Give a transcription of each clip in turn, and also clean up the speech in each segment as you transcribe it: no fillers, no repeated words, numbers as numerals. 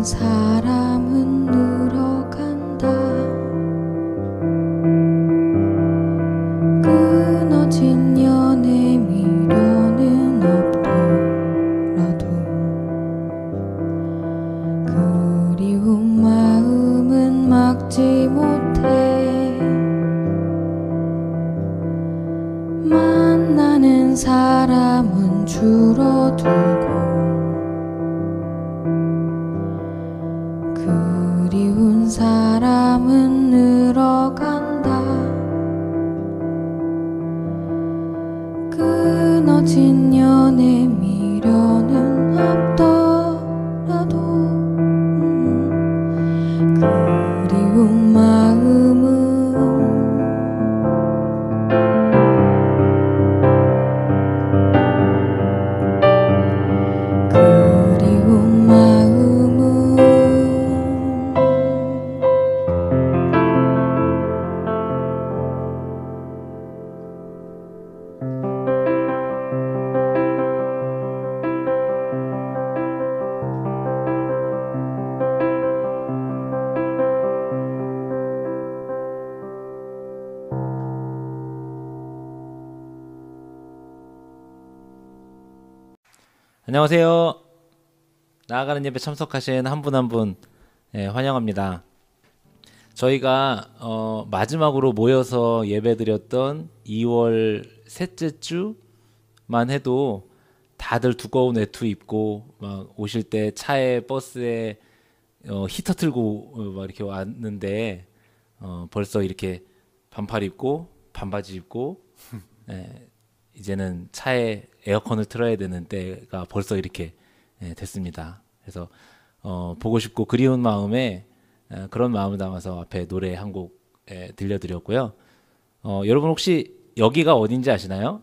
사람은 늘어간다. 끊어진 연애 미련은 없더라도 그리운 마음은 막지 못해. 만나는 사람은 줄어들고 그리운 사람은 늘어간다. 끊어진 연애 미련은 없더라도 그리운 마음은 안녕하세요. 나아가는 예배 참석하신 한 분 한 분 환영합니다. 저희가 마지막으로 모여서 예배드렸던 2월 셋째 주만 해도 다들 두꺼운 외투 입고 막 오실 때 차에 버스에 히터 틀고 막 이렇게 왔는데 벌써 이렇게 반팔 입고 반바지 입고 이제는 차에 에어컨을 틀어야 되는 때가 벌써 이렇게 됐습니다. 그래서 보고 싶고 그리운 마음에 그런 마음을 담아서 앞에 노래 한 곡 들려드렸고요. 여러분 혹시 여기가 어딘지 아시나요?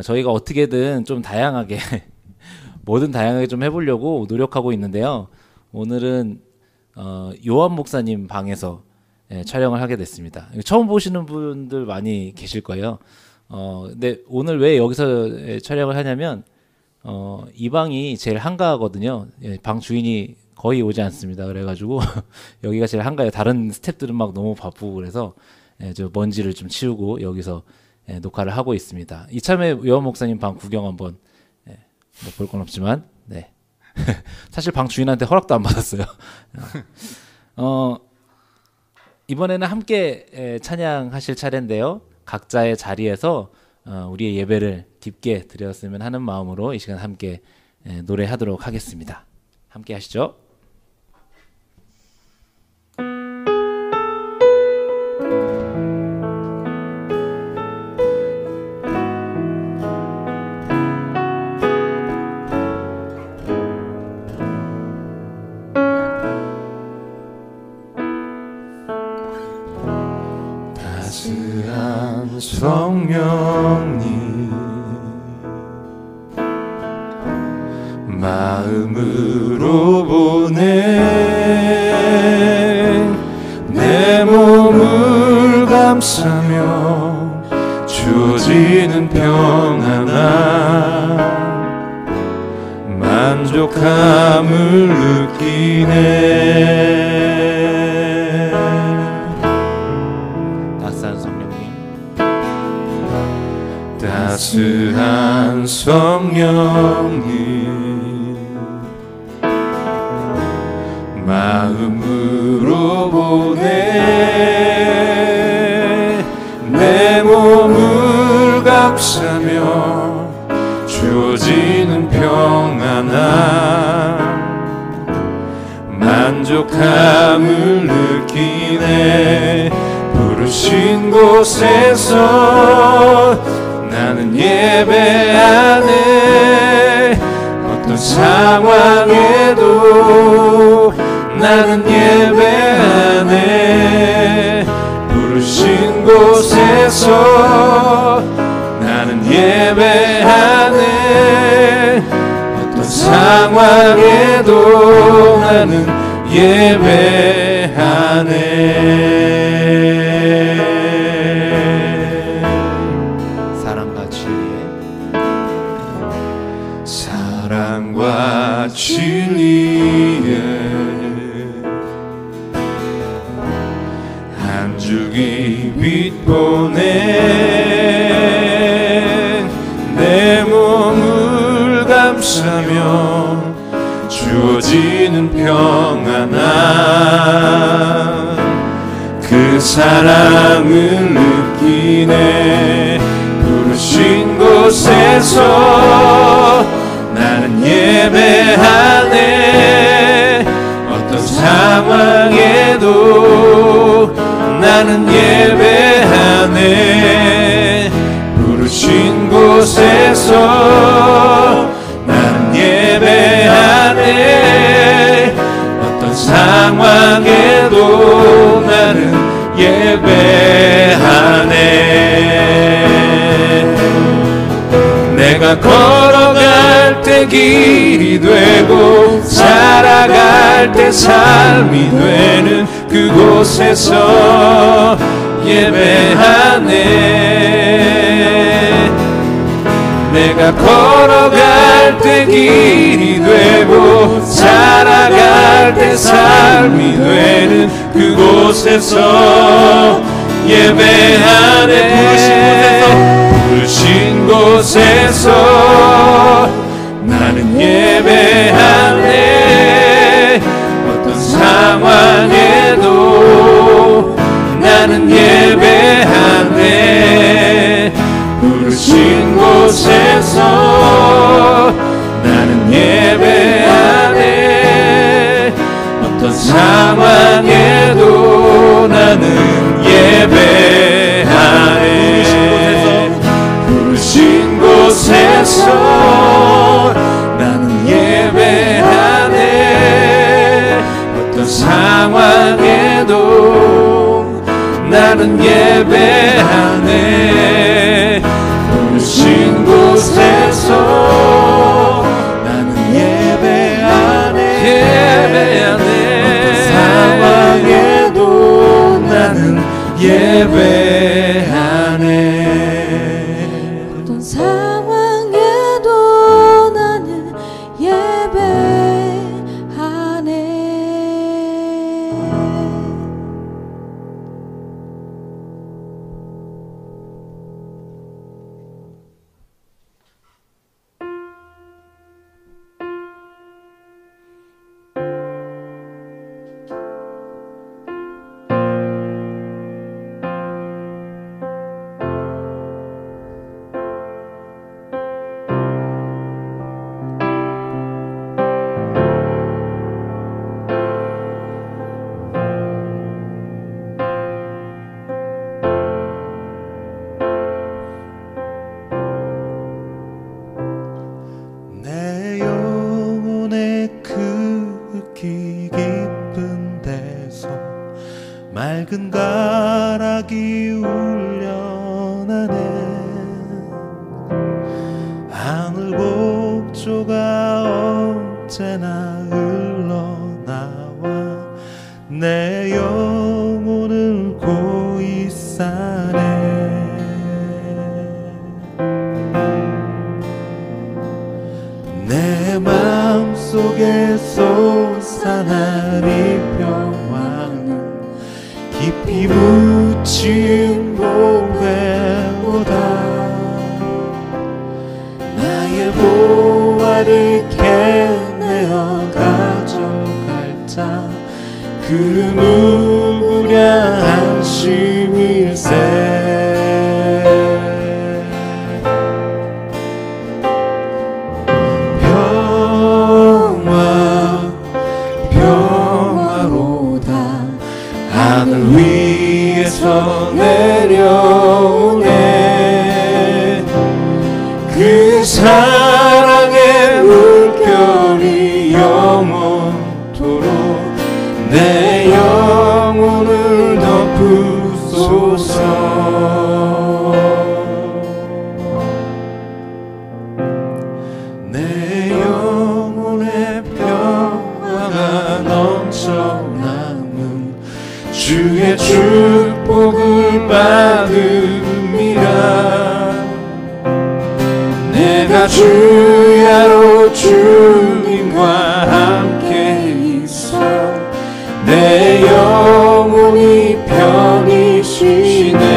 저희가 어떻게든 좀 다양하게 뭐든 다양하게 좀 해보려고 노력하고 있는데요. 오늘은 요한 목사님 방에서 촬영을 하게 됐습니다. 처음 보시는 분들 많이 계실 거예요. 근데 오늘 왜 여기서 촬영을 하냐면 이 방이 제일 한가하거든요. 방 주인이 거의 오지 않습니다. 그래가지고 여기가 제일 한가해요. 다른 스태프들은 막 너무 바쁘고 그래서 저 먼지를 좀 치우고 여기서 녹화를 하고 있습니다. 이참에 요한 목사님 방 구경 한번 뭐 볼 건 없지만 네. 사실 방 주인한테 허락도 안 받았어요. 이번에는 함께 찬양하실 차례인데요. 각자의 자리에서 우리의 예배를 깊게 드렸으면 하는 마음으로 이 시간 함께 노래하도록 하겠습니다. 함께 하시죠. 따스한 성령님 마음으로 보내 내 몸을 감싸며 주어지는 평안함 만족함을 느끼네. 따스한 성령님 마음으로 보내 내 몸을 감싸며 주어지는 평안함 만족함을 느끼네. 부르신 곳에서 나는 예배하네. 어떤 상황에도 나는 예배하네. 부르신 곳에서 나는 예배하네. 어떤 상황에도 나는 예배하네. 사랑과 진리에 비비고 내 몸을 감싸며 주어지는 평안함 그 사랑을 느끼네 부르신 곳에서 나는 예배하네 어떤 상황에도 나는 예배하네 부르신 곳에서 나는 예배하네 어떤 상황에도 나는 예배하네 내가 걸어갈 때 길이 되고 살아갈 때 삶이 되는 그곳에서 예배하네 내가 걸어갈 때 길이 되고 살아갈 때 삶이 되는 그곳에서 예배하네 부르신 곳에서 나는 예배하네 어떤 상황에도 나는 예배하네 부르신 곳에서 나는 예배하네 어떤 상황에도 나는 예배하네 부르신 곳에서 나는 예배하네 어떤 상황에도 나는 예배하네 부르신 곳에서 나는 예배하네 어떤 상황에도 나는 예배하네 어떤 상황에도 나는 예배하네 내 영혼의 극히 깊은 데서 맑은 가락이 울려나네 하늘 곡조가 언제나 흘러나와 내 영혼을 고이 싸네 내 마음속에 솟아나리 평화는 깊이 묻힌 보배보다 나의 보화를 캐내어 가져갈 자 그 누구랴 안심일세 하늘 위에서 내려오네 그 사랑의 물결이 영원토록 내 영혼을 덮으소서 내 영혼의 평화가 넘쳐나는 주의 축복을 받음이라 내가 주야로 주님과 함께 있어 내 영혼이 편히 쉬네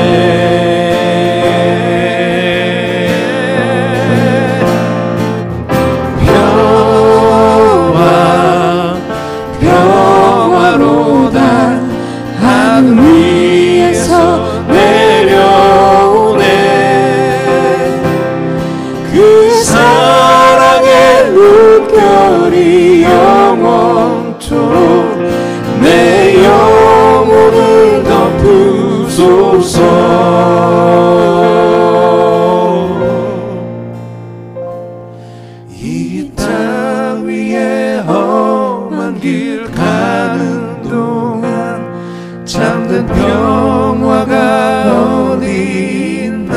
물결이 영원토록 내 영혼을 덮으소서. 이 땅 위에 험한 길 가는 동안 잠든 평화가 어디 있나.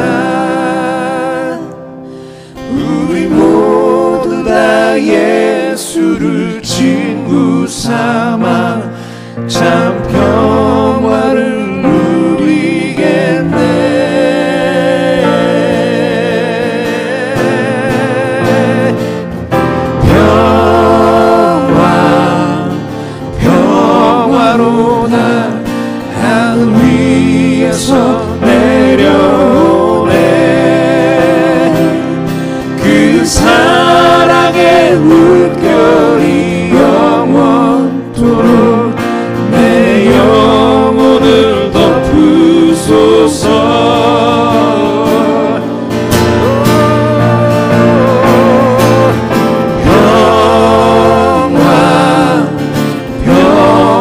우리 모두 다 예수를 친구 삼아 참 평화를 누리겠네. 평화로다 하늘 위에서 내려오네. 그 사랑의 물결이 영원토록 내 영혼을 덮으소서.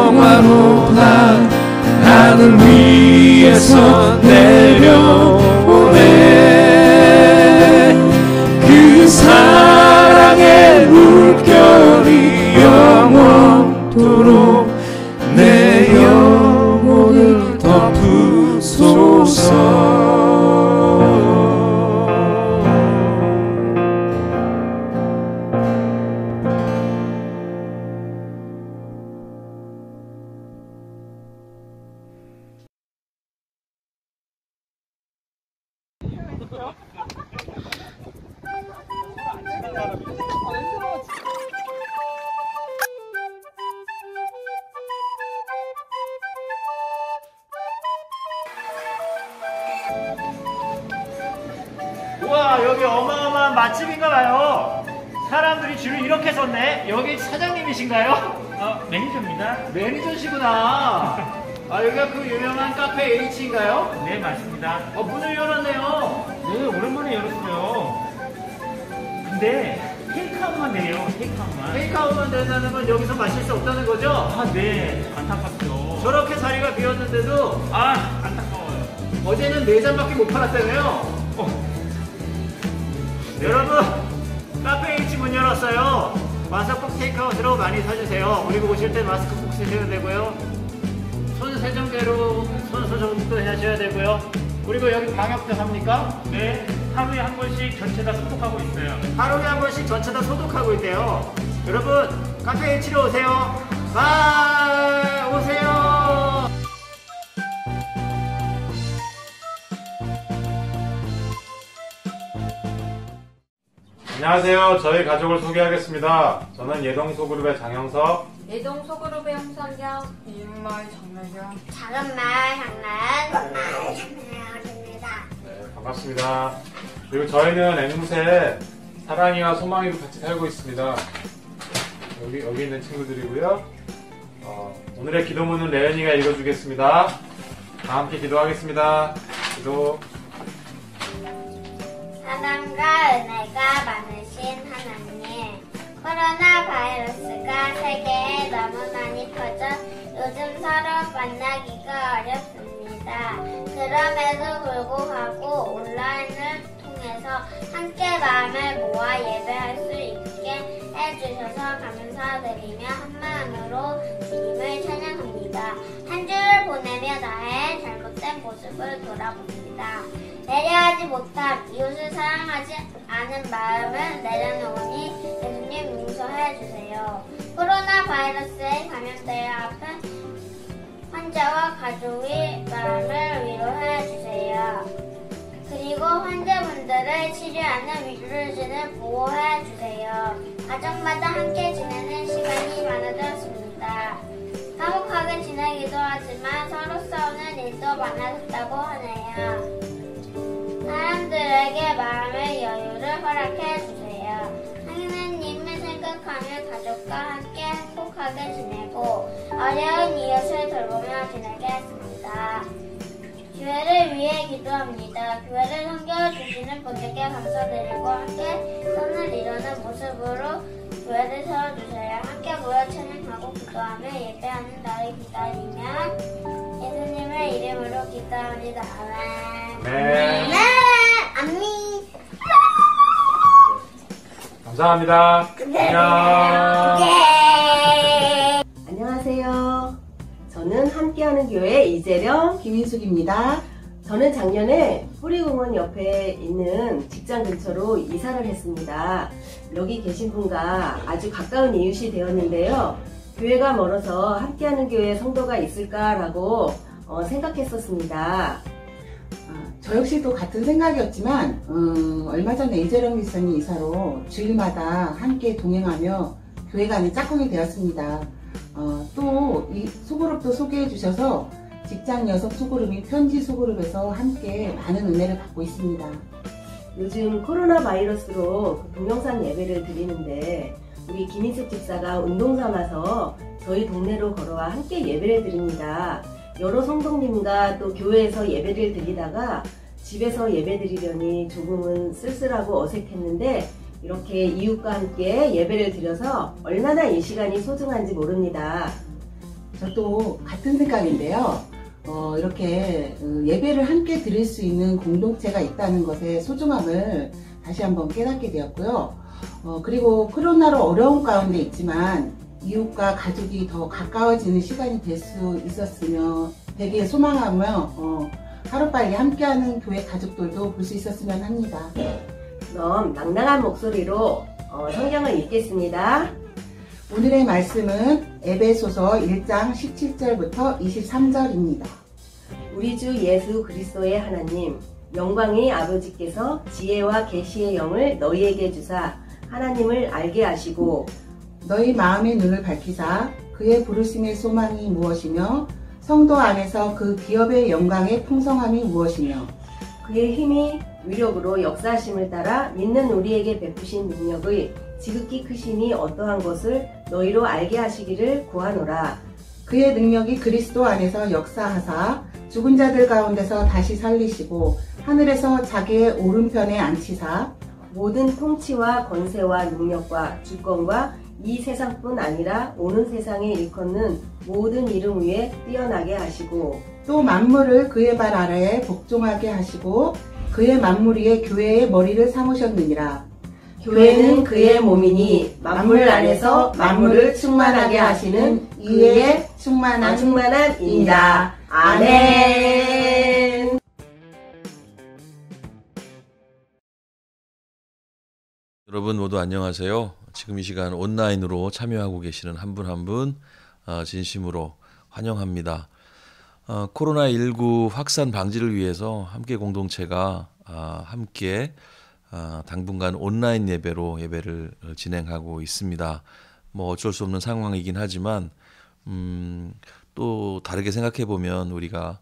평화로다 하늘 위에서 내려오네. 그 사랑의 물결이 영원토록 내 영혼을 덮으소서. 우와, 여기 어마어마한 맛집인가봐요. 사람들이 줄을 이렇게 섰네. 여기 사장님이신가요? 매니저입니다. 매니저시구나. 여기가 그 유명한 카페 H인가요? 네, 맞습니다. 문을 열었네요. 네, 오랜만에 열었어요. 근데 테이크아웃만 돼요, 테이크아웃만. 테이크아웃만 된다는 건 여기서 마실 수 없다는 거죠? 네, 안타깝죠. 저렇게 자리가 비었는데도 안타까워요. 어제는 4잔밖에 못 팔았다며요. 여러분, 카페 H 문 열었어요. 와서 꼭 테이크아웃으로 많이 사주세요. 그리고 오실 때 마스크 꼭 쓰셔야 되고요. 손 세정제로 손 소독도 하셔야 되고요. 그리고 여기 방역도 합니까? 네, 하루에 한 번씩 전체 다 소독하고 있어요. 하루에 한 번씩 전체 다 소독하고 있대요. 여러분, 카페 H로 오세요. 바이, 오세요. 안녕하세요. 저희 가족을 소개하겠습니다. 저는 예동소그룹의 장영석. 예동소그룹의 홍선경, 이은마을 정나경, 작은말 장난, 장난입니다. 네, 반갑습니다. 그리고 저희는 앵무새 사랑이와 소망이도 같이 살고 있습니다. 여기 있는 친구들이고요. 오늘의 기도문은 레연이가 읽어주겠습니다. 다 함께 기도하겠습니다. 기도. 사랑과 은혜가 많으신 하나님, 코로나 바이러스가 세계에 너무 많이 퍼져 요즘 서로 만나기가 어렵습니다. 그럼에도 불구하고 온라인을 통해서 함께 마음을 모아 예배할 수 있게 해주셔서 감사드리며 한마음으로 주님을 찬양합니다. 한 주를 보내며 나의 잘못된 모습을 돌아봅니다. 배려하지 못함, 이웃을 사랑하지 않은 마음을 내려놓으니 예수님 용서해 주세요. 코로나 바이러스에 감염되어 아픈 환자와 가족의 마음을 위로해 주세요. 그리고 환자분들을 치료하는 의료진을 보호해 주세요. 가족마다 함께 지내는 시간이 많아졌습니다. 화목하게 지내기도 하지만 서로 싸우는 일도 많아졌다고 하네요. 사람들에게 마음의 여유를 허락해 주세요. 하나님을 생각하며 가족과 함께 행복하게 지내고 어려운 이웃을 돌보며 지내게 했습니다. 교회를 위해 기도합니다. 교회를 섬겨주시는 분들께 감사드리고 함께 선을 이루는 모습으로 교회를 세워주세요. 함께 모여 찬양하고 기도하며 예배하는 날을 기다리면 예수님의 이름으로 기도합니다. 아멘. 네. 아멘. 감사합니다. 안녕. 안녕하세요. 저는 함께하는 교회 이재령, 김인숙입니다. 저는 작년에 뿌리공원 옆에 있는 직장 근처로 이사를 했습니다. 여기 계신 분과 아주 가까운 이웃이 되었는데요. 교회가 멀어서 함께하는 교회에 성도가 있을까라고 생각했었습니다. 저 역시도 같은 생각이었지만 얼마 전에 이재령 미선이 이사로 주일마다 함께 동행하며 교회 가는 짝꿍이 되었습니다. 또 이 소그룹도 소개해 주셔서 직장 여성 소그룹이 편지 소그룹에서 함께 많은 은혜를 받고 있습니다. 요즘 코로나 바이러스로 동영상 예배를 드리는데 우리 김인숙 집사가 운동 삼아서 저희 동네로 걸어와 함께 예배를 드립니다. 여러 성도님과 또 교회에서 예배를 드리다가 집에서 예배 드리려니 조금은 쓸쓸하고 어색했는데 이렇게 이웃과 함께 예배를 드려서 얼마나 이 시간이 소중한지 모릅니다. 저도 같은 생각인데요. 이렇게 예배를 함께 드릴 수 있는 공동체가 있다는 것의 소중함을 다시 한번 깨닫게 되었고요. 그리고 코로나로 어려운 가운데 있지만 이웃과 가족이 더 가까워지는 시간이 될 수 있었으며 되게 소망하며 하루빨리 함께하는 교회 가족들도 볼 수 있었으면 합니다. 그럼 낭낭한 목소리로 성경을 읽겠습니다. 오늘의 말씀은 에베소서 1장 17절부터 23절입니다. 우리 주 예수 그리스도의 하나님, 영광의 아버지께서 지혜와 계시의 영을 너희에게 주사 하나님을 알게 하시고 너희 마음의 눈을 밝히사 그의 부르심의 소망이 무엇이며 성도 안에서 그 기업의 영광의 풍성함이 무엇이며 그의 힘이 위력으로 역사하심을 따라 믿는 우리에게 베푸신 능력의 지극히 크심이 어떠한 것을 너희로 알게 하시기를 구하노라. 그의 능력이 그리스도 안에서 역사하사 죽은 자들 가운데서 다시 살리시고 하늘에서 자기의 오른편에 앉히사 모든 통치와 권세와 능력과 주권과 이 세상뿐 아니라 오는 세상에 일컫는 모든 이름 위에 뛰어나게 하시고 또 만물을 그의 발 아래에 복종하게 하시고 그의 만물 위에 교회의 머리를 삼으셨느니라. 교회는 그의 몸이니 만물 안에서 만물을 충만하게 하시는 이의 충만한 이다. 아멘. 여러분 모두 안녕하세요. 지금 이 시간 온라인으로 참여하고 계시는 한 분 한 분 진심으로 환영합니다. 코로나19 확산 방지를 위해서 함께 공동체가 함께 당분간 온라인 예배로 예배를 진행하고 있습니다. 뭐 어쩔 수 없는 상황이긴 하지만 또 다르게 생각해 보면 우리가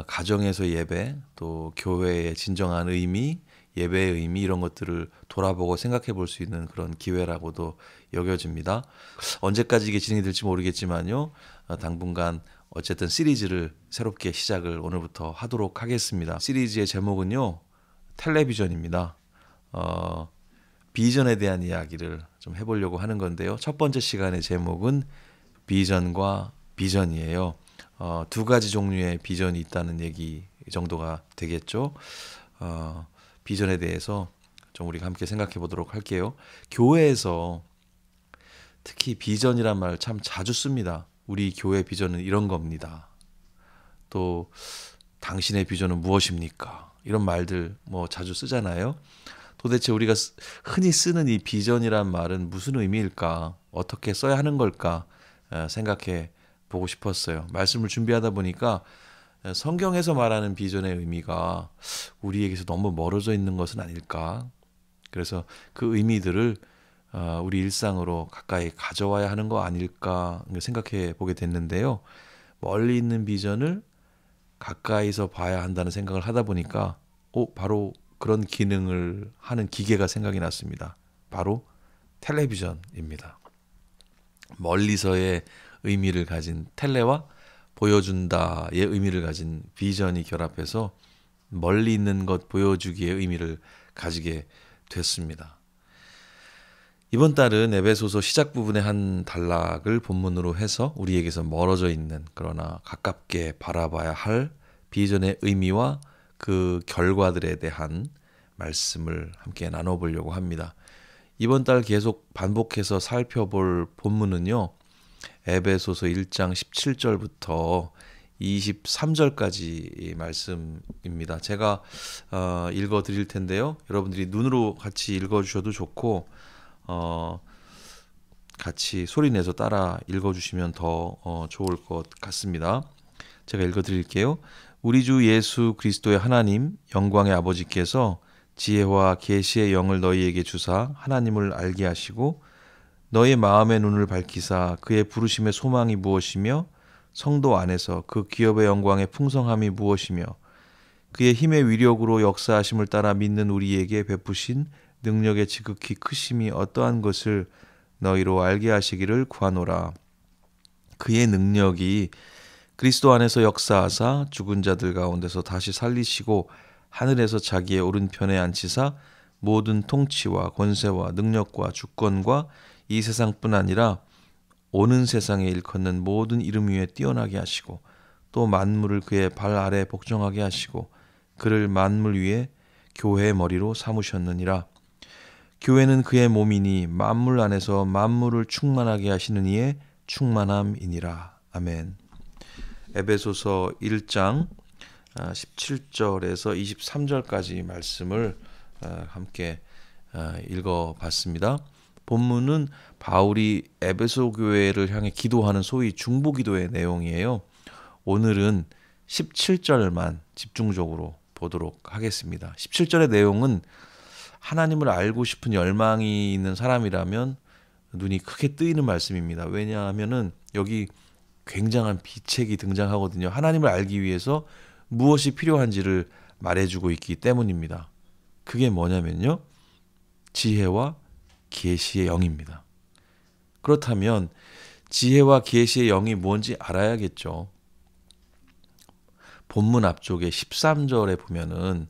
가정에서 예배 또 교회의 진정한 의미 예배의 의미 이런 것들을 돌아보고 생각해 볼 수 있는 그런 기회라고도 여겨집니다. 언제까지 이게 진행이 될지 모르겠지만요. 당분간 어쨌든 시리즈를 새롭게 시작을 오늘부터 하도록 하겠습니다. 시리즈의 제목은요. 텔레비전입니다. 비전에 대한 이야기를 좀 해보려고 하는 건데요. 첫 번째 시간의 제목은 비전과 비전이에요. 두 가지 종류의 비전이 있다는 얘기 정도가 되겠죠. 비전에 대해서 좀 우리가 함께 생각해 보도록 할게요. 교회에서 특히 비전이란 말을 참 자주 씁니다. 우리 교회 비전은 이런 겁니다. 또 당신의 비전은 무엇입니까? 이런 말들 뭐 자주 쓰잖아요. 도대체 우리가 흔히 쓰는 이 비전이란 말은 무슨 의미일까? 어떻게 써야 하는 걸까? 생각해 보고 싶었어요. 말씀을 준비하다 보니까 성경에서 말하는 비전의 의미가 우리에게서 너무 멀어져 있는 것은 아닐까? 그래서 그 의미들을 우리 일상으로 가까이 가져와야 하는 거 아닐까 생각해 보게 됐는데요. 멀리 있는 비전을 가까이서 봐야 한다는 생각을 하다 보니까 바로 그런 기능을 하는 기계가 생각이 났습니다. 바로 텔레비전입니다. 멀리서의 의미를 가진 텔레와 보여준다의 의미를 가진 비전이 결합해서 멀리 있는 것 보여주기의 의미를 가지게 됐습니다. 이번 달은 에베소서 시작 부분의 한 단락을 본문으로 해서 우리에게서 멀어져 있는 그러나 가깝게 바라봐야 할 비전의 의미와 그 결과들에 대한 말씀을 함께 나눠보려고 합니다. 이번 달 계속 반복해서 살펴볼 본문은요. 에베소서 1장 17절부터 23절까지 말씀입니다. 제가 읽어 드릴 텐데요. 여러분들이 눈으로 같이 읽어 주셔도 좋고 같이 소리내서 따라 읽어 주시면 더 좋을 것 같습니다. 제가 읽어 드릴게요. 우리 주 예수 그리스도의 하나님 영광의 아버지께서 지혜와 계시의 영을 너희에게 주사 하나님을 알게 하시고 너의 마음의 눈을 밝히사 그의 부르심의 소망이 무엇이며 성도 안에서 그 기업의 영광의 풍성함이 무엇이며 그의 힘의 위력으로 역사하심을 따라 믿는 우리에게 베푸신 능력의 지극히 크심이 어떠한 것을 너희로 알게 하시기를 구하노라. 그의 능력이 그리스도 안에서 역사하사 죽은 자들 가운데서 다시 살리시고 하늘에서 자기의 오른편에 앉히사 모든 통치와 권세와 능력과 주권과 이 세상뿐 아니라 오는 세상에 일컫는 모든 이름 위에 뛰어나게 하시고 또 만물을 그의 발 아래 복종하게 하시고 그를 만물 위에 교회의 머리로 삼으셨느니라. 교회는 그의 몸이니 만물 안에서 만물을 충만하게 하시는 이의 충만함이니라. 아멘. 에베소서 1장 17절에서 23절까지 말씀을 함께 읽어봤습니다. 본문은 바울이 에베소 교회를 향해 기도하는 소위 중보기도의 내용이에요. 오늘은 17절만 집중적으로 보도록 하겠습니다. 17절의 내용은 하나님을 알고 싶은 열망이 있는 사람이라면 눈이 크게 뜨이는 말씀입니다. 왜냐하면은 여기 굉장한 비책이 등장하거든요. 하나님을 알기 위해서 무엇이 필요한지를 말해주고 있기 때문입니다. 그게 뭐냐면요. 지혜와 계시의 영입니다. 그렇다면 지혜와 계시의 영이 뭔지 알아야겠죠. 본문 앞쪽에 13절에 보면은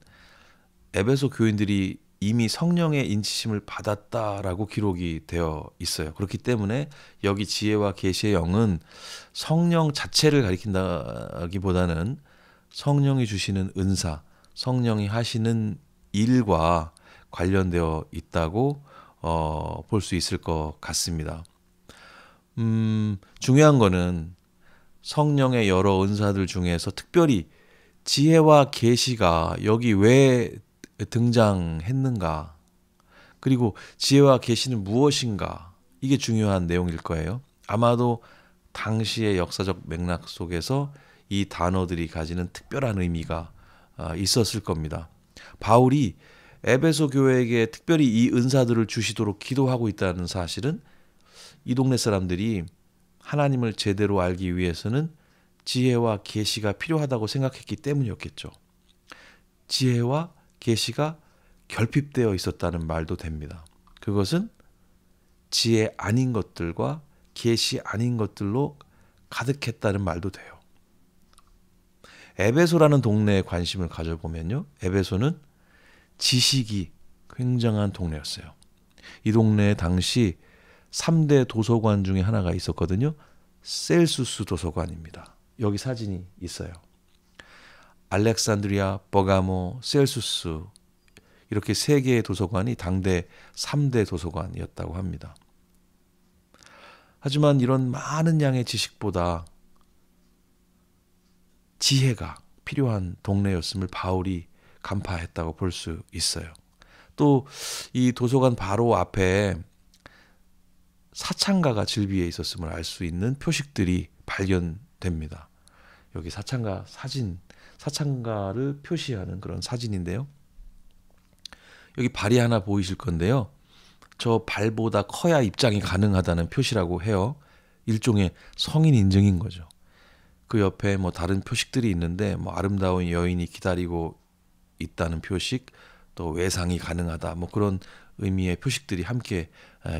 에베소 교인들이 이미 성령의 인치심을 받았다라고 기록이 되어 있어요. 그렇기 때문에 여기 지혜와 계시의 영은 성령 자체를 가리킨다기보다는 성령이 주시는 은사, 성령이 하시는 일과 관련되어 있다고 볼 수 있을 것 같습니다. 중요한 거는 성령의 여러 은사들 중에서 특별히 지혜와 계시가 여기 왜 등장했는가, 그리고 지혜와 계시는 무엇인가, 이게 중요한 내용일 거예요. 아마도 당시의 역사적 맥락 속에서 이 단어들이 가지는 특별한 의미가 있었을 겁니다. 바울이 에베소 교회에게 특별히 이 은사들을 주시도록 기도하고 있다는 사실은 이 동네 사람들이 하나님을 제대로 알기 위해서는 지혜와 계시가 필요하다고 생각했기 때문이었겠죠. 지혜와 계시가 결핍되어 있었다는 말도 됩니다. 그것은 지혜 아닌 것들과 계시 아닌 것들로 가득했다는 말도 돼요. 에베소라는 동네에 관심을 가져보면요. 에베소는 지식이 굉장한 동네였어요. 이 동네에 당시 3대 도서관 중에 하나가 있었거든요. 셀수스 도서관입니다. 여기 사진이 있어요. 알렉산드리아, 버가모, 셀수스, 이렇게 3개의 도서관이 당대 3대 도서관이었다고 합니다. 하지만 이런 많은 양의 지식보다 지혜가 필요한 동네였음을 바울이 간파했다고 볼 수 있어요. 또 이 도서관 바로 앞에 사창가가 즐비해 있었음을 알 수 있는 표식들이 발견됩니다. 여기 사창가 사진, 사창가를 표시하는 그런 사진인데요. 여기 발이 하나 보이실 건데요. 저 발보다 커야 입장이 가능하다는 표시라고 해요. 일종의 성인 인증인 거죠. 그 옆에 뭐 다른 표식들이 있는데 뭐 아름다운 여인이 기다리고 있다는 표식, 또 외상이 가능하다, 뭐 그런 의미의 표식들이 함께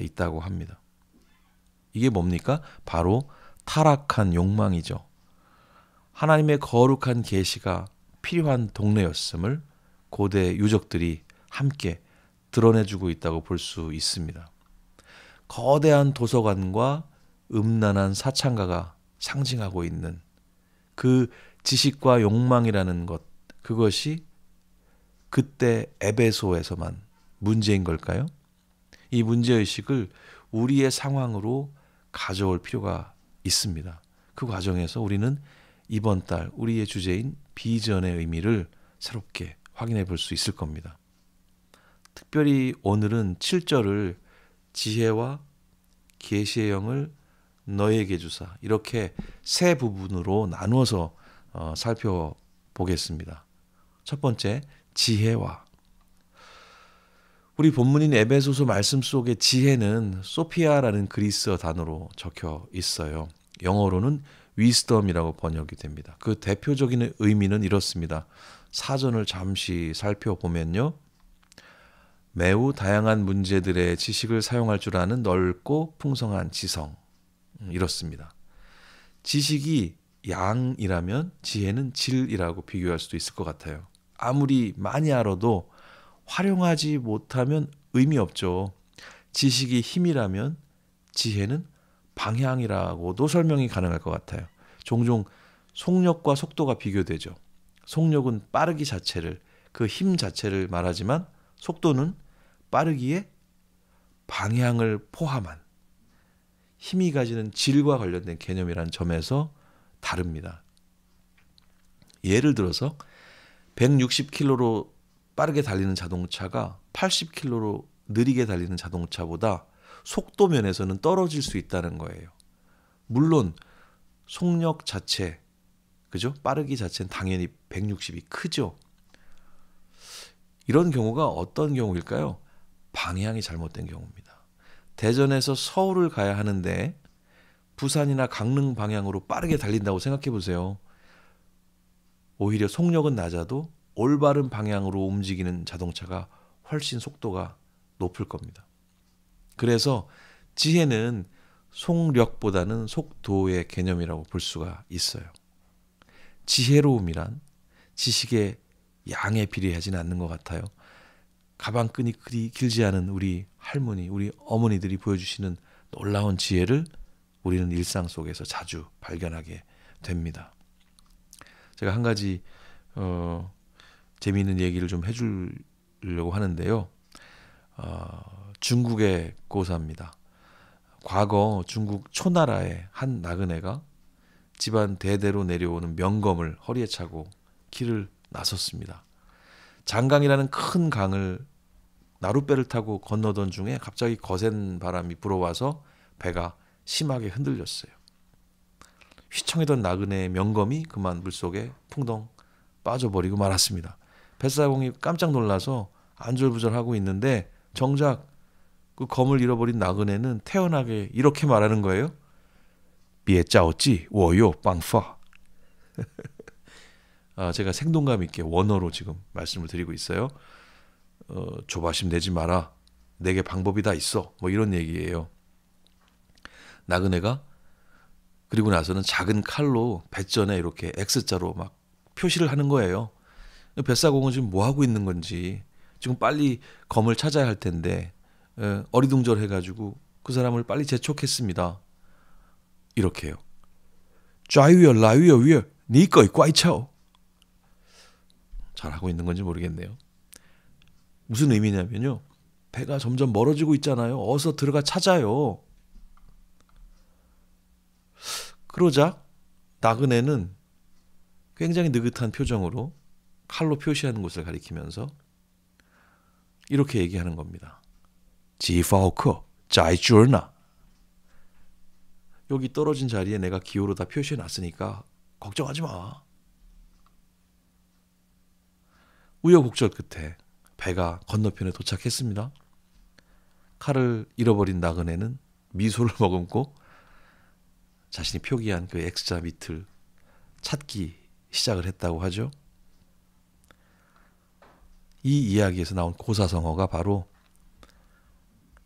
있다고 합니다. 이게 뭡니까? 바로 타락한 욕망이죠. 하나님의 거룩한 계시가 필요한 동네였음을 고대 유적들이 함께 드러내주고 있다고 볼 수 있습니다. 거대한 도서관과 음란한 사창가가 상징하고 있는 그 지식과 욕망이라는 것, 그것이 그때 에베소에서만 문제인 걸까요? 이 문제의식을 우리의 상황으로 가져올 필요가 있습니다. 그 과정에서 우리는 이번 달 우리의 주제인 비전의 의미를 새롭게 확인해 볼 수 있을 겁니다. 특별히 오늘은 7절을 지혜와 계시의 영을 너에게 주사, 이렇게 세 부분으로 나누어서 살펴보겠습니다. 첫 번째, 지혜와. 우리 본문인 에베소서 말씀 속에 지혜는 소피아라는 그리스어 단어로 적혀 있어요. 영어로는 wisdom이라고 번역이 됩니다. 그 대표적인 의미는 이렇습니다. 사전을 잠시 살펴보면요, 매우 다양한 문제들의 지식을 사용할 줄 아는 넓고 풍성한 지성, 이렇습니다. 지식이 양이라면 지혜는 질이라고 비교할 수도 있을 것 같아요. 아무리 많이 알아도 활용하지 못하면 의미 없죠. 지식이 힘이라면 지혜는 방향이라고도 설명이 가능할 것 같아요. 종종 속력과 속도가 비교되죠. 속력은 빠르기 자체를, 그 힘 자체를 말하지만 속도는 빠르기에 방향을 포함한 힘이 가지는 질과 관련된 개념이라는 점에서 다릅니다. 예를 들어서 160km로 빠르게 달리는 자동차가 80km로 느리게 달리는 자동차보다 속도 면에서는 떨어질 수 있다는 거예요. 물론 속력 자체, 그죠? 빠르기 자체는 당연히 160이 크죠. 이런 경우가 어떤 경우일까요? 방향이 잘못된 경우입니다. 대전에서 서울을 가야 하는데 부산이나 강릉 방향으로 빠르게 달린다고 생각해 보세요. 오히려 속력은 낮아도 올바른 방향으로 움직이는 자동차가 훨씬 속도가 높을 겁니다. 그래서 지혜는 속력보다는 속도의 개념이라고 볼 수가 있어요. 지혜로움이란 지식의 양에 비례하지는 않는 것 같아요. 가방끈이 그리 길지 않은 우리 할머니, 우리 어머니들이 보여주시는 놀라운 지혜를 우리는 일상 속에서 자주 발견하게 됩니다. 제가 한 가지 재미있는 얘기를 좀 해주려고 하는데요. 중국의 고사입니다. 과거 중국 초나라의 한 나그네가 집안 대대로 내려오는 명검을 허리에 차고 길을 나섰습니다. 장강이라는 큰 강을 나룻배를 타고 건너던 중에 갑자기 거센 바람이 불어와서 배가 심하게 흔들렸어요. 휘청이던 나그네의 명검이 그만 물속에 풍덩 빠져버리고 말았습니다. 뱃사공이 깜짝 놀라서 안절부절하고 있는데 정작 그 검을 잃어버린 나그네는 태연하게 이렇게 말하는 거예요. 비에 짜오지 워요 빵파. 제가 생동감 있게 원어로 지금 말씀을 드리고 있어요. 조바심 내지 마라. 내게 방법이 다 있어. 뭐 이런 얘기예요. 나그네가 그리고 나서는 작은 칼로 배전에 이렇게 X자로 막 표시를 하는 거예요. 뱃사공은 지금 뭐 하고 있는 건지, 지금 빨리 검을 찾아야 할 텐데 어리둥절해가지고 그 사람을 빨리 재촉했습니다. 이렇게요. 좌유여 라유여 위여 니꺼이 꽈이차오. 잘하고 있는 건지 모르겠네요. 무슨 의미냐면요, 배가 점점 멀어지고 있잖아요. 어서 들어가 찾아요. 그러자 나그네는 굉장히 느긋한 표정으로 칼로 표시하는 곳을 가리키면서 이렇게 얘기하는 겁니다. 지파오커 짜이쭈얼나. 여기 떨어진 자리에 내가 기호로 다 표시해놨으니까 걱정하지 마. 우여곡절 끝에 배가 건너편에 도착했습니다. 칼을 잃어버린 나그네는 미소를 머금고 자신이 표기한 그 X자 밑을 찾기 시작을 했다고 하죠. 이 이야기에서 나온 고사성어가 바로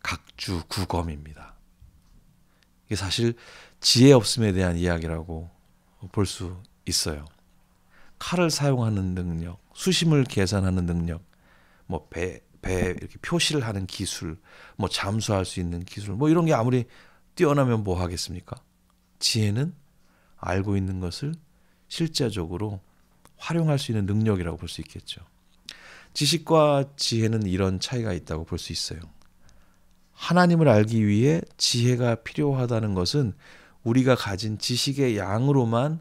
각주구검입니다. 이게 사실 지혜 없음에 대한 이야기라고 볼 수 있어요. 칼을 사용하는 능력, 수심을 계산하는 능력, 뭐 배 이렇게 표시를 하는 기술, 뭐 잠수할 수 있는 기술, 뭐 이런 게 아무리 뛰어나면 뭐 하겠습니까? 지혜는 알고 있는 것을 실제적으로 활용할 수 있는 능력이라고 볼 수 있겠죠. 지식과 지혜는 이런 차이가 있다고 볼 수 있어요. 하나님을 알기 위해 지혜가 필요하다는 것은 우리가 가진 지식의 양으로만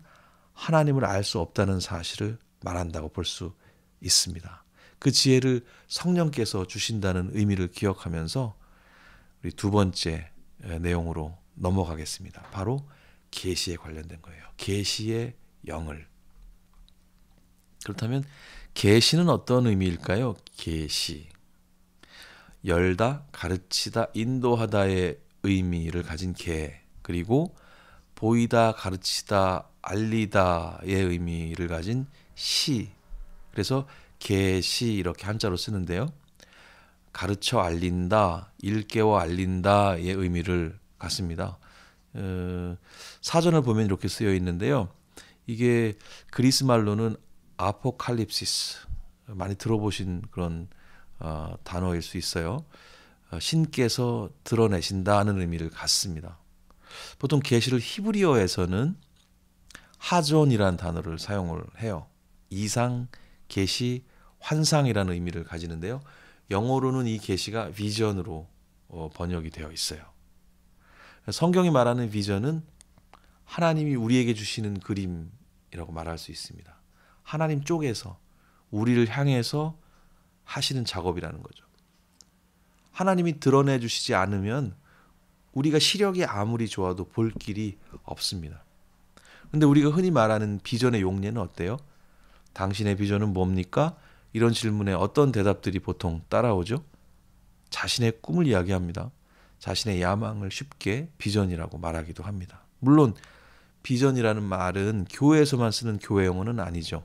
하나님을 알 수 없다는 사실을 말한다고 볼 수 있습니다. 그 지혜를 성령께서 주신다는 의미를 기억하면서 우리 두 번째 내용으로 넘어가겠습니다. 바로 계시에 관련된 거예요. 계시의 영을. 그렇다면 계시는 어떤 의미일까요? 계시. 열다, 가르치다, 인도하다의 의미를 가진 계, 그리고 보이다, 가르치다, 알리다의 의미를 가진 시. 그래서 계시 이렇게 한자로 쓰는데요. 가르쳐 알린다, 일깨워 알린다의 의미를 갖습니다. 사전을 보면 이렇게 쓰여 있는데요. 이게 그리스 말로는 아포칼립시스, 많이 들어보신 그런 단어일 수 있어요. 신께서 드러내신다는 의미를 갖습니다. 보통 계시를 히브리어에서는 하존이라는 단어를 사용을 해요. 이상, 계시, 환상이라는 의미를 가지는데요. 영어로는 이 계시가 비전으로 번역이 되어 있어요. 성경이 말하는 비전은 하나님이 우리에게 주시는 그림이라고 말할 수 있습니다. 하나님 쪽에서 우리를 향해서 하시는 작업이라는 거죠. 하나님이 드러내 주시지 않으면 우리가 시력이 아무리 좋아도 볼 길이 없습니다. 근데 우리가 흔히 말하는 비전의 용례는 어때요? 당신의 비전은 뭡니까? 이런 질문에 어떤 대답들이 보통 따라오죠? 자신의 꿈을 이야기합니다. 자신의 야망을 쉽게 비전이라고 말하기도 합니다. 물론 비전이라는 말은 교회에서만 쓰는 교회 용어는 아니죠.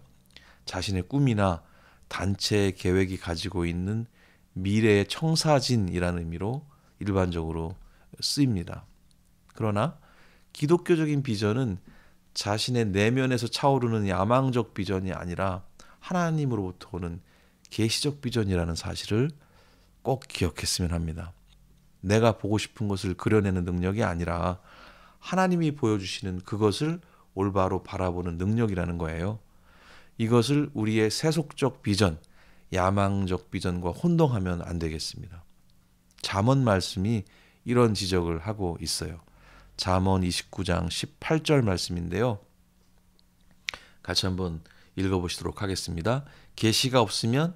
자신의 꿈이나 단체의 계획이 가지고 있는 미래의 청사진이라는 의미로 일반적으로 쓰입니다. 그러나 기독교적인 비전은 자신의 내면에서 차오르는 야망적 비전이 아니라 하나님으로부터 오는 계시적 비전이라는 사실을 꼭 기억했으면 합니다. 내가 보고 싶은 것을 그려내는 능력이 아니라 하나님이 보여주시는 그것을 올바로 바라보는 능력이라는 거예요. 이것을 우리의 세속적 비전, 야망적 비전과 혼동하면 안 되겠습니다. 잠언 말씀이 이런 지적을 하고 있어요. 잠언 29장 18절 말씀인데요. 같이 한번 읽어보시도록 하겠습니다. 계시가 없으면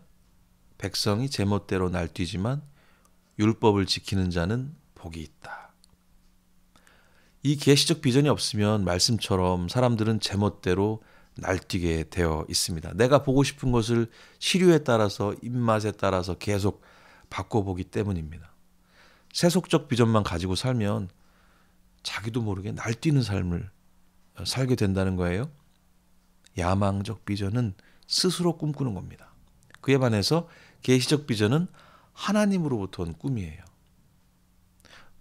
백성이 제멋대로 날뛰지만 율법을 지키는 자는 복이 있다. 이 계시적 비전이 없으면 말씀처럼 사람들은 제멋대로 날뛰게 되어 있습니다. 내가 보고 싶은 것을 시류에 따라서 입맛에 따라서 계속 바꿔보기 때문입니다. 세속적 비전만 가지고 살면 자기도 모르게 날뛰는 삶을 살게 된다는 거예요. 야망적 비전은 스스로 꿈꾸는 겁니다. 그에 반해서 계시적 비전은 하나님으로부터 온 꿈이에요.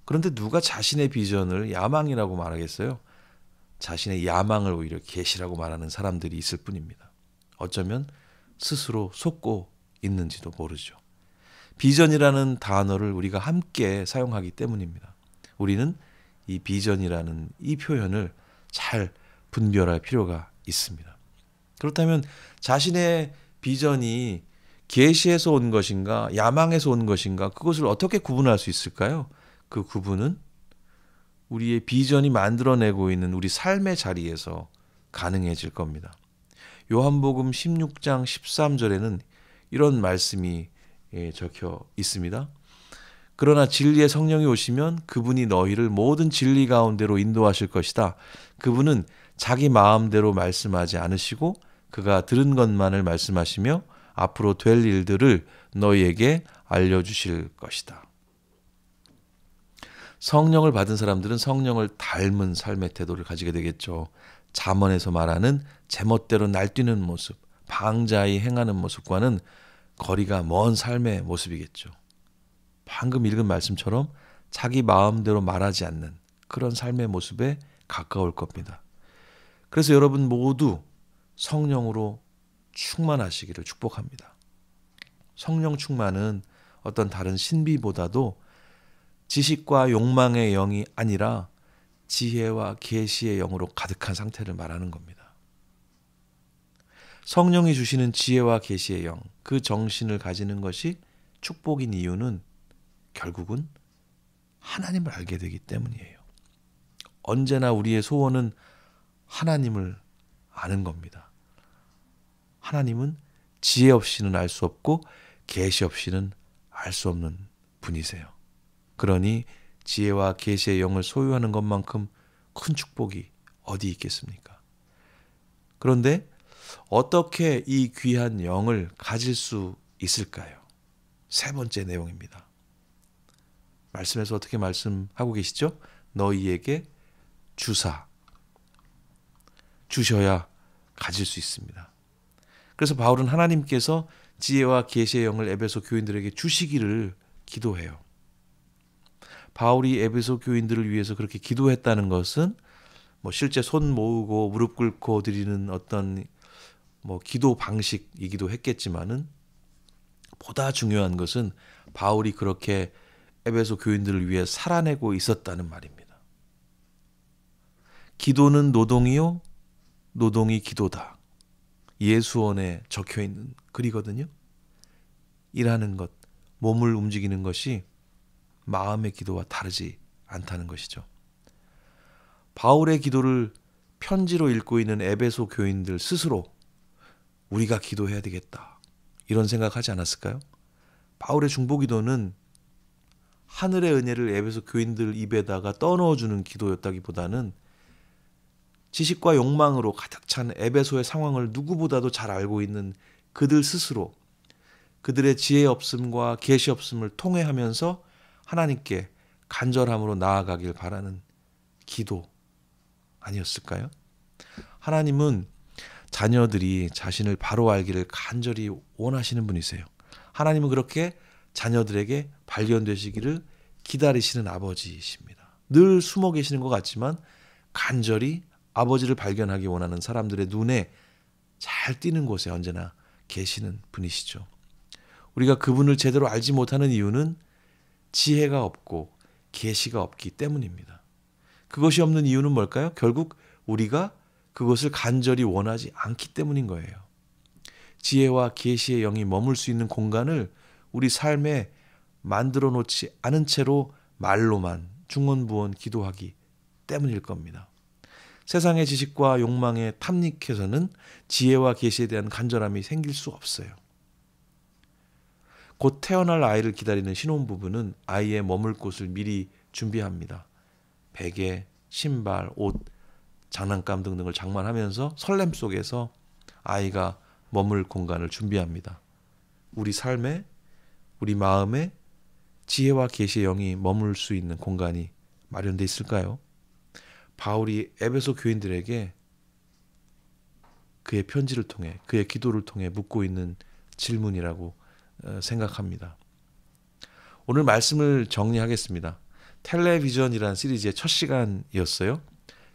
그런데 누가 자신의 비전을 야망이라고 말하겠어요? 자신의 야망을 오히려 계시라고 말하는 사람들이 있을 뿐입니다. 어쩌면 스스로 속고 있는지도 모르죠. 비전이라는 단어를 우리가 함께 사용하기 때문입니다. 우리는 이 비전이라는 이 표현을 잘 분별할 필요가 있습니다. 그렇다면 자신의 비전이 계시에서 온 것인가, 야망에서 온 것인가, 그것을 어떻게 구분할 수 있을까요? 그 구분은 우리의 비전이 만들어내고 있는 우리 삶의 자리에서 가능해질 겁니다. 요한복음 16장 13절에는 이런 말씀이 적혀 있습니다. 그러나 진리의 성령이 오시면 그분이 너희를 모든 진리 가운데로 인도하실 것이다. 그분은 자기 마음대로 말씀하지 않으시고 그가 들은 것만을 말씀하시며 앞으로 될 일들을 너희에게 알려주실 것이다. 성령을 받은 사람들은 성령을 닮은 삶의 태도를 가지게 되겠죠. 잠언에서 말하는 제멋대로 날뛰는 모습, 방자히 행하는 모습과는 거리가 먼 삶의 모습이겠죠. 방금 읽은 말씀처럼 자기 마음대로 말하지 않는 그런 삶의 모습에 가까울 겁니다. 그래서 여러분 모두 성령으로 충만하시기를 축복합니다. 성령 충만은 어떤 다른 신비보다도 지식과 욕망의 영이 아니라 지혜와 계시의 영으로 가득한 상태를 말하는 겁니다. 성령이 주시는 지혜와 계시의 영, 그 정신을 가지는 것이 축복인 이유는 결국은 하나님을 알게 되기 때문이에요. 언제나 우리의 소원은 하나님을 아는 겁니다. 하나님은 지혜 없이는 알 수 없고 계시 없이는 알 수 없는 분이세요. 그러니 지혜와 계시의 영을 소유하는 것만큼 큰 축복이 어디 있겠습니까? 그런데 어떻게 이 귀한 영을 가질 수 있을까요? 세 번째 내용입니다. 말씀에서 어떻게 말씀하고 계시죠? 너희에게 주셔야 가질 수 있습니다. 그래서 바울은 하나님께서 지혜와 계시의 영을 에베소 교인들에게 주시기를 기도해요. 바울이 에베소 교인들을 위해서 그렇게 기도했다는 것은 실제 손 모으고 무릎 꿇고 드리는 어떤 기도 방식이기도 했겠지만은 보다 중요한 것은 바울이 그렇게 에베소 교인들을 위해 살아내고 있었다는 말입니다. 기도는 노동이요, 노동이 기도다. 예수원에 적혀 있는 글이거든요. 일하는 것, 몸을 움직이는 것이 마음의 기도와 다르지 않다는 것이죠. 바울의 기도를 편지로 읽고 있는 에베소 교인들 스스로 우리가 기도해야 되겠다, 이런 생각하지 않았을까요? 바울의 중보기도는 하늘의 은혜를 에베소 교인들 입에다가 떠넣어주는 기도였다기보다는 지식과 욕망으로 가득 찬 에베소의 상황을 누구보다도 잘 알고 있는 그들 스스로 그들의 지혜 없음과 계시 없음을 통회하면서 하나님께 간절함으로 나아가길 바라는 기도 아니었을까요? 하나님은 자녀들이 자신을 바로 알기를 간절히 원하시는 분이세요. 하나님은 그렇게 자녀들에게 발견되시기를 기다리시는 아버지이십니다. 늘 숨어 계시는 것 같지만 간절히 아버지를 발견하기 원하는 사람들의 눈에 잘 띄는 곳에 언제나 계시는 분이시죠. 우리가 그분을 제대로 알지 못하는 이유는 지혜가 없고 계시가 없기 때문입니다. 그것이 없는 이유는 뭘까요? 결국 우리가 그것을 간절히 원하지 않기 때문인 거예요. 지혜와 계시의 영이 머물 수 있는 공간을 우리 삶에 만들어 놓지 않은 채로 말로만 중언부언 기도하기 때문일 겁니다. 세상의 지식과 욕망에 탐닉해서는 지혜와 계시에 대한 간절함이 생길 수 없어요. 곧 태어날 아이를 기다리는 신혼부부는 아이의 머물 곳을 미리 준비합니다. 베개, 신발, 옷, 장난감 등등을 장만하면서 설렘 속에서 아이가 머물 공간을 준비합니다. 우리 삶에, 우리 마음에 지혜와 계시의 영이 머물 수 있는 공간이 마련되어 있을까요? 바울이 에베소 교인들에게 그의 편지를 통해, 그의 기도를 통해 묻고 있는 질문이라고 생각합니다. 오늘 말씀을 정리하겠습니다. 텔레비전이라는 시리즈의 첫 시간이었어요.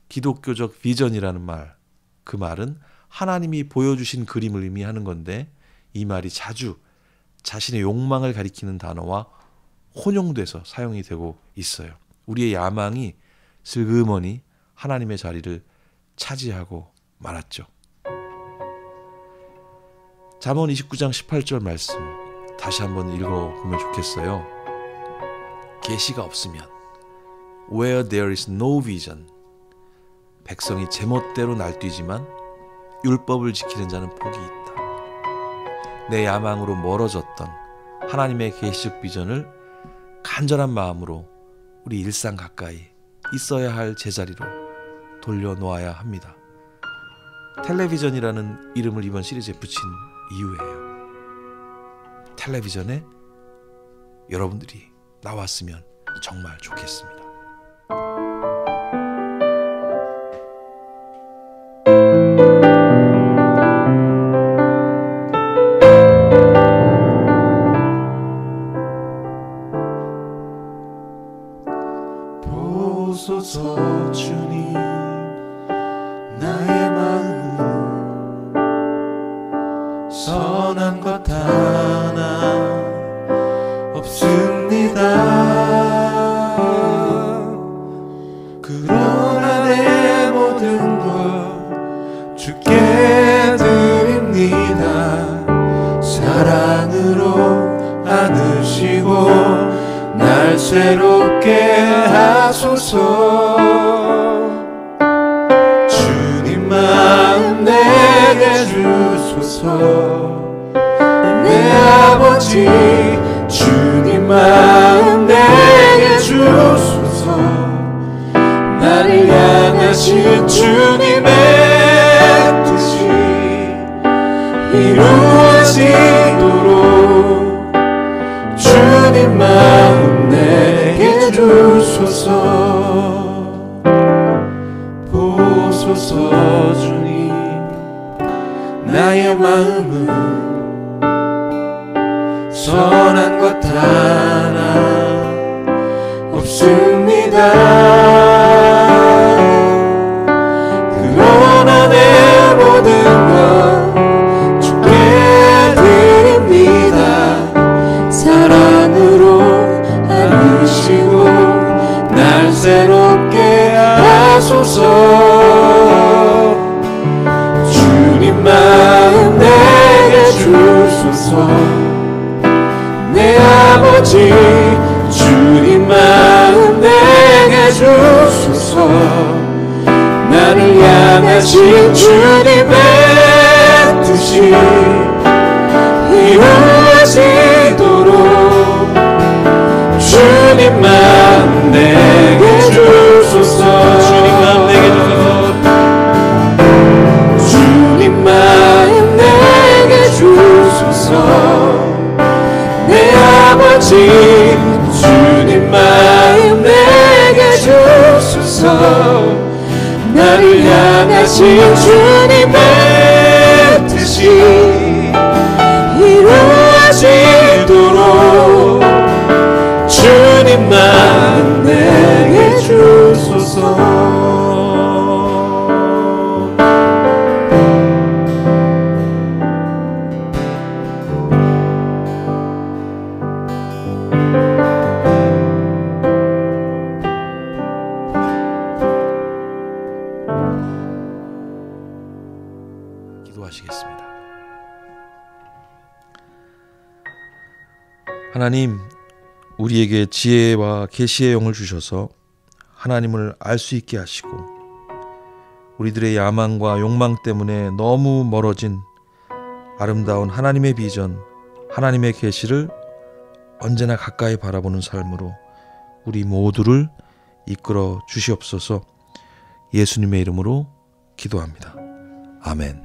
기독교적 비전이라는 말, 그 말은 하나님이 보여주신 그림을 의미하는 건데 이 말이 자주 자신의 욕망을 가리키는 단어와 혼용돼서 사용이 되고 있어요. 우리의 야망이 슬그머니 하나님의 자리를 차지하고 말았죠. 잠언 29장 18절 말씀 다시 한번 읽어보면 좋겠어요. 계시가 없으면 Where there is no vision, 백성이 제멋대로 날뛰지만 율법을 지키는 자는 복이 있다. 내 야망으로 멀어졌던 하나님의 계시적 비전을 간절한 마음으로 우리 일상 가까이 있어야 할 제자리로 돌려놓아야 합니다. 텔레비전이라는 이름을 이번 시리즈에 붙인 이유예요. 텔레비전에 여러분들이 나왔으면 정말 좋겠습니다. 보소서 주님, 나의 마음은 선한 것 하나 새롭게 하소서. 주님 마음 내게 주소서. 내 아버지 주님 마음 내게 주소서. 나를 향하신 주님의 뜻이 이루어지도록 주님 마음 내게 주소서. 보소서 주님, 나의 마음은 선한 것 하나 없습니다. 그러나 내 모든 것 주께 드립니다. 사랑으로 안으시고 날 새롭게 하소서. 주님 마음 내게 주소서. 내 아버지 주님 마음 내게 주소서. 나를 향하신 주님의 뜻이 이루어지도록 주님 마음 내게 주소서. 주님 마음 내게 주소서. 주님 마음 내게 주소서. 내 아버지 주님 마음 내게 주소서. 나를 향하신 주님의 뜻이 이루어지도록 주님 마음 내게 주소서. 기도하시겠습니다. 하나님, 우리에게 지혜와 계시의 영을 주셔서 하나님을 알 수 있게 하시고 우리들의 야망과 욕망 때문에 너무 멀어진 아름다운 하나님의 비전, 하나님의 계시를 언제나 가까이 바라보는 삶으로 우리 모두를 이끌어 주시옵소서. 예수님의 이름으로 기도합니다. 아멘.